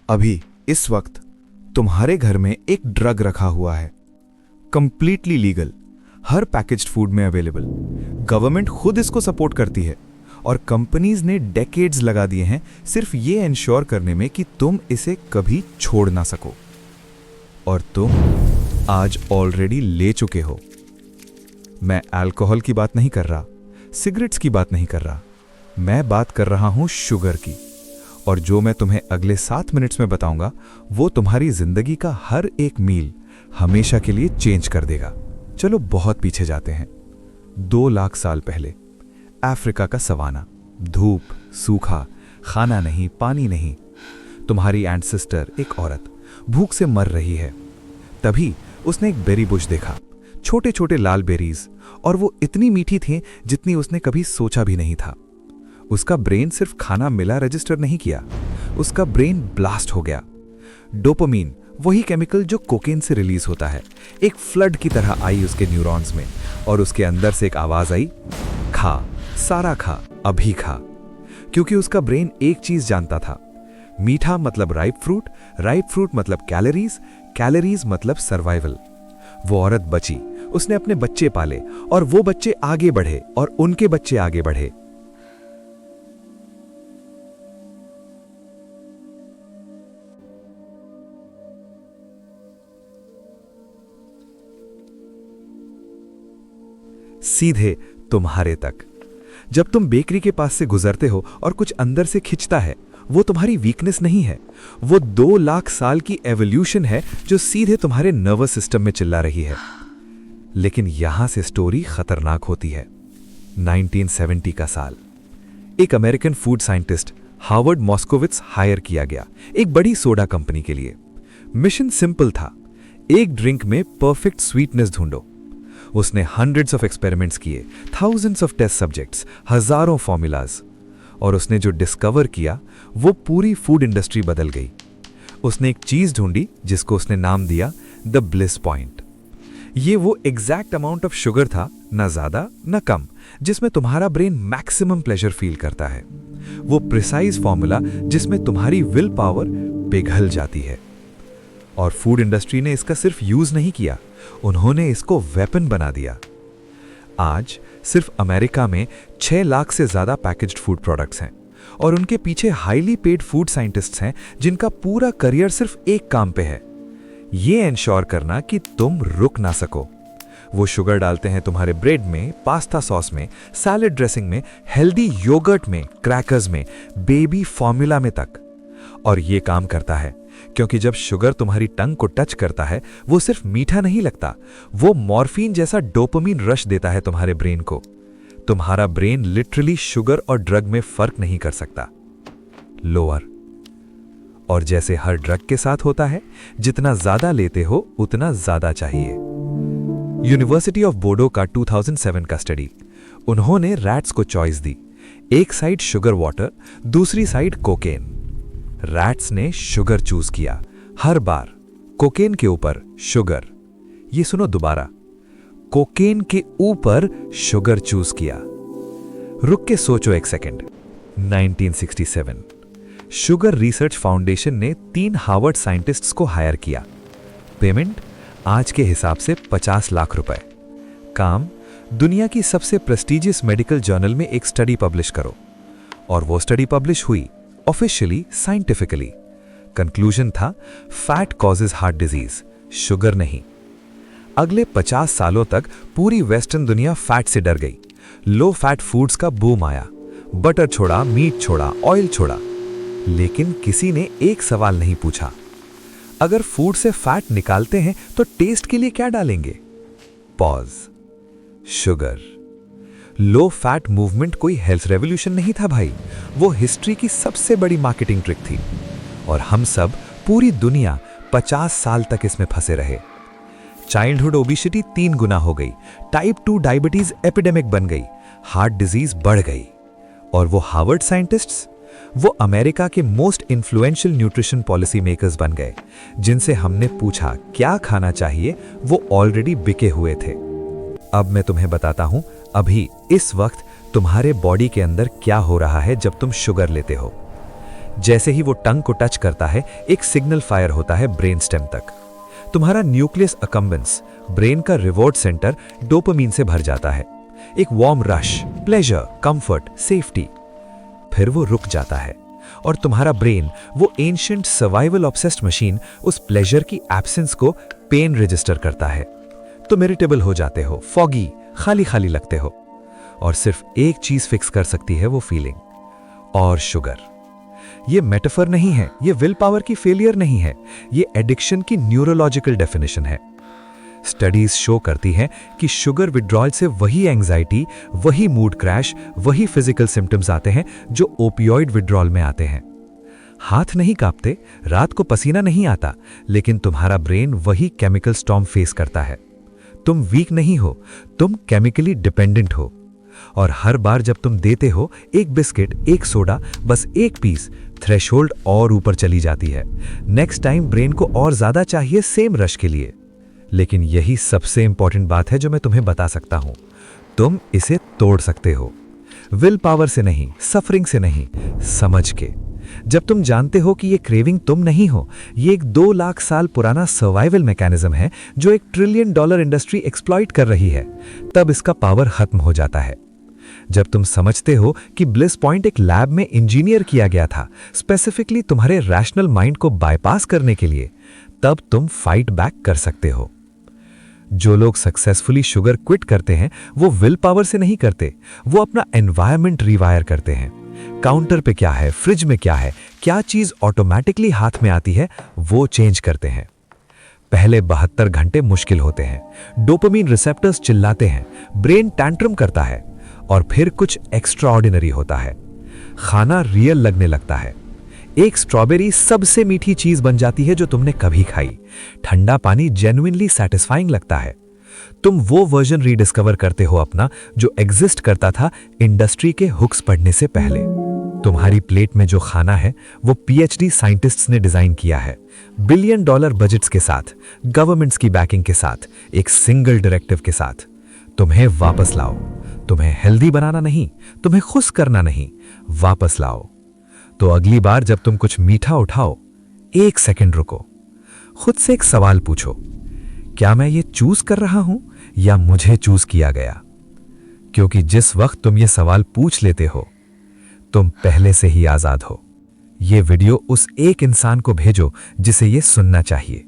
अभी इस वक्त तुम्हारे घर में एक ड्रग रखा हुआ है, कंप्लीटली लीगल, हर पैकेज्ड फूड में अवेलेबल। गवर्नमेंट खुद इसको सपोर्ट करती है और कंपनीज ने डेकेड्स लगा दिए हैं सिर्फ ये इंश्योर करने में कि तुम इसे कभी छोड़ ना सको। और तुम आज ऑलरेडी ले चुके हो। मैं अल्कोहल की बात नहीं कर रहा, सिगरेट्स की बात नहीं कर रहा, मैं बात कर रहा हूं शुगर की। और जो मैं तुम्हें अगले 7 मिनट्स में बताऊंगा वो तुम्हारी जिंदगी का हर एक मील हमेशा के लिए चेंज कर देगा। चलो बहुत पीछे जाते हैं। 2 लाख साल पहले अफ्रीका का सवाना, धूप, सूखा, खाना नहीं, पानी नहीं। तुम्हारी एंसेस्टर, एक औरत, भूख से मर रही है। तभी उसने एक बेरी बुश देखा, छोटे छोटे लाल बेरीज, और वो इतनी मीठी थी जितनी उसने कभी सोचा भी नहीं था। उसका ब्रेन सिर्फ खाना मिला रजिस्टर नहीं किया, उसका ब्रेन ब्लास्ट हो गया। डोपामीन, वही केमिकल जो कोकेन से रिलीज होता है, एक फ्लड की तरह आई उसके न्यूरॉन्स में, और उसके अंदर से एक आवाज आई, खा, सारा खा, अभी खा। क्योंकि उसका ब्रेन एक चीज जानता था, मीठा मतलब राइप फ्रूट मतलब कैलोरीज, कैलोरीज मतलब सर्वाइवल। वो औरत बची, उसने अपने बच्चे पाले, और वो बच्चे आगे बढ़े, और उनके बच्चे आगे बढ़े। सीधे तुम्हारे तक। जब तुम बेकरी के पास से गुजरते हो और कुछ अंदर से खिंचता है, वो तुम्हारी वीकनेस नहीं है, वो 2 लाख साल की एवोल्यूशन है जो सीधे तुम्हारे नर्वस सिस्टम में चिल्ला रही है। लेकिन यहां से स्टोरी खतरनाक होती है। 1970 का साल। एक American food scientist Howard Moskowitz hired किया गया एक बड़ी सोडा कंपनी के लिए। मिशन सिंपल था, एक ड्रिंक में परफेक्ट स्वीटनेस ढूंढो। उसने हंड्रेड्स ऑफ एक्सपेरिमेंट्स किए, थाउजेंड्स ऑफ टेस्ट सब्जेक्ट्स, हजारों फॉर्मूलाज, और उसने जो डिस्कवर किया वो पूरी फूड इंडस्ट्री बदल गई। उसने एक चीज ढूंढी जिसको उसने नाम दिया द ब्लिस पॉइंट। ये वो एग्जैक्ट अमाउंट ऑफ शुगर था, ना ज्यादा ना कम, जिसमें तुम्हारा ब्रेन मैक्सिमम प्लेजर फील करता है। वो प्रिसाइज फॉर्मूला जिसमें तुम्हारी विल पावर पिघल जाती है। और फूड इंडस्ट्री ने इसका सिर्फ यूज नहीं किया, उन्होंने इसको वेपन बना दिया। आज सिर्फ अमेरिका में 6 लाख से ज्यादा पैकेज्ड फूड प्रोडक्ट्स हैं, और उनके पीछे हाईली पेड फूड साइंटिस्ट्स हैं जिनका पूरा करियर सिर्फ एक काम पे है, ये इंश्योर करना कि तुम रुक ना सको। वो शुगर डालते हैं तुम्हारे ब्रेड में, पास्ता सॉस में, सैलेड ड्रेसिंग में, हेल्दी योगर्ट में, क्रैकर्स में, बेबी फॉर्मूला में तक। और ये काम करता है क्योंकि जब शुगर तुम्हारी टंग को टच करता है, वो सिर्फ मीठा नहीं लगता, वो मॉर्फिन जैसा डोपामीन रश देता है तुम्हारे ब्रेन को। तुम्हारा ब्रेन लिटरली शुगर और ड्रग में फर्क नहीं कर सकता। लोअर। और जैसे हर ड्रग के साथ होता है, जितना ज्यादा लेते हो उतना ज्यादा चाहिए। यूनिवर्सिटी ऑफ बोर्डो का 2007 का स्टडी, उन्होंने रैट्स को चॉइस दी, एक साइड शुगर वाटर, दूसरी साइड कोकेन। रैट्स ने शुगर चूज किया, हर बार कोकेन के ऊपर शुगर। ये सुनो दोबारा, कोकेन के ऊपर शुगर चूज किया। रुक के सोचो एक सेकंड। 1967 शुगर रिसर्च फाउंडेशन ने 3 हार्वर्ड साइंटिस्ट्स को हायर किया। पेमेंट आज के हिसाब से 50 लाख रुपए। काम, दुनिया की सबसे प्रेस्टिजियस मेडिकल जर्नल में एक स्टडी पब्लिश करो। और वो स्टडी पब्लिश हुई ऑफिशियली, साइंटिफिकली। कंक्लूजन था, fat causes heart disease, sugar नहीं। अगले 50 सालों तक पूरी वेस्टर्न दुनिया फैट से डर गई। लो फैट फूड्स का बूम आया, बटर छोड़ा, मीट छोड़ा, ऑयल छोड़ा। लेकिन किसी ने एक सवाल नहीं पूछा, अगर फूड से फैट निकालते हैं तो टेस्ट के लिए क्या डालेंगे? Pause. Sugar. Low fat movement कोई हेल्थ रेवोल्यूशन नहीं था भाई, वो हिस्ट्री की सबसे बड़ी मार्केटिंग ट्रिक थी। और हम सब, पूरी दुनिया 50 साल तक इसमें फंसे रहे। चाइल्डहुड ओबेसिटी 3 गुना हो गई, टाइप 2 डायबिटीज एपिडेमिक बन गई, हार्ट डिजीज बढ़ गई। और वो हार्वर्ड साइंटिस्ट्स, वो अमेरिका के most influential nutrition policy makers बन गए, जिनसे हमने पूछा क्या खाना चाहिए, वो ऑलरेडी बिके हुए थे। अब मैं तुम्हें बताता हूं, अभी इस वक्त तुम्हारे बॉडी के अंदर क्या हो रहा है जब तुम शुगर लेते हो। जैसे ही वो टंग को टच करता है, एक सिग्नल फायर होता है ब्रेन स्टेम तक। तुम्हारा न्यूक्लियस अकम्बेंस, ब्रेन का रिवॉर्ड सेंटर, डोपामीन से भर जाता है। एक warm rush, pleasure, comfort, safety. फिर वो रुक जाता है और तुम्हारा ब्रेन, वो एंशिएंट सर्वाइवल ऑब्सेस्ड मशीन, उस प्लेजर की एब्सेंस को पेन रजिस्टर करता है। तुम इरिटेबल हो जाते हो, फॉगी, खाली खाली लगते हो, और सिर्फ एक चीज फिक्स कर सकती है वो फीलिंग, और शुगर। ये मेटाफर नहीं है, ये विल पावर की फेलियर नहीं है, ये एडिक्शन की न्यूरोलॉजिकल डेफिनेशन है। स्टडीज शो करती हैं कि शुगर विड्रॉल से वही एंजाइटी, वही मूड क्रैश, वही फिजिकल सिम्टम्स आते हैं जो ओपियोइड विड्रॉल में आते हैं। हाथ नहीं कांपते, रात को पसीना नहीं आता, लेकिन तुम्हारा ब्रेन वही केमिकल स्टॉर्म फेस करता है। तुम वीक नहीं हो, तुम केमिकली डिपेंडेंट हो। और हर बार जब तुम देते हो एक बिस्किट, एक सोडा, बस एक पीस, थ्रेशोल्ड और ऊपर चली जाती है। नेक्स्ट टाइम ब्रेन को और ज्यादा चाहिए सेम रश के लिए। लेकिन यही सबसे इंपॉर्टेंट बात है जो मैं तुम्हें बता सकता हूं, तुम इसे तोड़ सकते हो। विल पावर से नहीं, सफरिंग से नहीं, समझ के। जब तुम जानते हो कि ये क्रेविंग तुम नहीं हो, ये एक 2 लाख साल पुराना सर्वाइवल मैकेनिज्म है जो एक $1 ट्रिलियन इंडस्ट्री एक्सप्लॉइट कर रही है, तब इसका पावर खत्म हो जाता है। जब तुम समझते हो कि ब्लिस पॉइंट एक लैब में इंजीनियर किया गया था, स्पेसिफिकली तुम्हारे रैशनल माइंड को बाईपास करने के लिए, तब तुम फाइट बैक कर सकते हो। जो लोग सक्सेसफुली शुगर क्विट करते हैं, वो विल पावर से नहीं करते, वो अपना एनवायरनमेंट रिवायर करते हैं। काउंटर पे क्या है, फ्रिज में क्या है, क्या चीज ऑटोमेटिकली हाथ में आती है, वो चेंज करते हैं। पहले 72 घंटे मुश्किल होते हैं, डोपामीन रिसेप्टर्स चिल्लाते हैं, ब्रेन टैंट्रम करता है, और फिर कुछ एक्स्ट्राऑर्डिनरी होता है। खाना रियल लगने लगता है। एक स्ट्रॉबेरी सबसे मीठी चीज बन जाती है जो तुमने कभी खाई। ठंडा पानी जेन्युइनली सैटिस्फाइंग लगता है। तुम वो वर्जन रीडिस्कवर करते हो अपना जो एग्जिस्ट करता था इंडस्ट्री के हुक्स पढ़ने से पहले। तुम्हारी प्लेट में जो खाना है वो पीएचडी साइंटिस्ट्स ने डिजाइन किया है, $1 बिलियन बजट्स के साथ, गवर्नमेंट्स की बैकिंग के साथ, एक सिंगल डायरेक्टिव के साथ। तुम्हें वापस लाओ। तुम्हें हेल्दी बनाना नहीं, तुम्हें खुश करना नहीं, वापस लाओ। तो अगली बार जब तुम कुछ मीठा उठाओ, 1 सेकंड रुको, खुद से एक सवाल पूछो, क्या मैं ये चूज कर रहा हूं या मुझे चूज किया गया? क्योंकि जिस वक्त तुम ये सवाल पूछ लेते हो, तुम पहले से ही आजाद हो। ये वीडियो उस एक इंसान को भेजो जिसे ये सुनना चाहिए।